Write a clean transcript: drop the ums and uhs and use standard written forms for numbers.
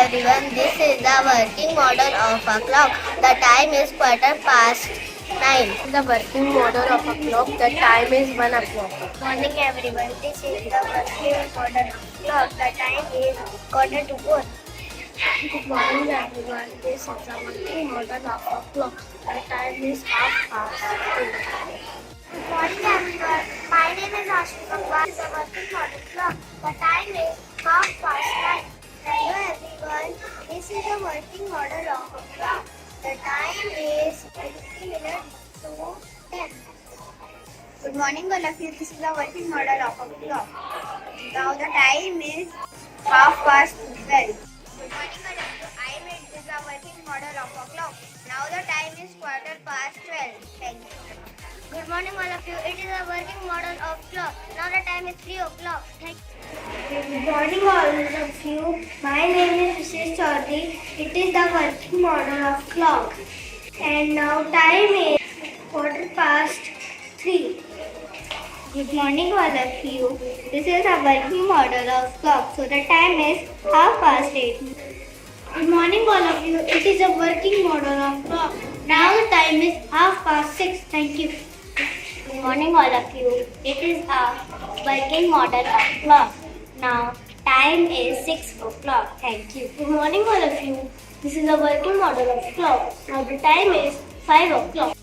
everyone, this is the working model of a clock. The time is 9:15. The working model of a clock. The time is 1 o'clock. Morning everyone, this is the working model of clock. The time is 4:45. Good morning everyone. This is the working model of a clock. The time is 2:30. Good morning everyone. My name is Ashika. This is the working model clock. The time is 9:30. Hello everyone. This is the working model of a clock. The time is 20 minutes to 10. Good morning all of you. This is the working model of a clock. Now the time is 12:30. Good morning all of you. I made this the working model of a clock. Now the time is 12:15. Thank you. Good morning all of you. It is a working model of clock. Now the time is 3 o'clock. Thank you. Good morning all of you. My name is Mrs. Chaudhary. It is the working model of clock. And now time is 3:15. Good morning all of you. This is a working model of clock. So the time is 8:30. Good morning all of you. It is a working model of clock. Now the time is 6:30. Thank you. Good morning all of you. It is a working model of clock. Now time is 6 o'clock. Thank you. Good morning all of you. This is a working model of clock. Now the time is 5 o'clock.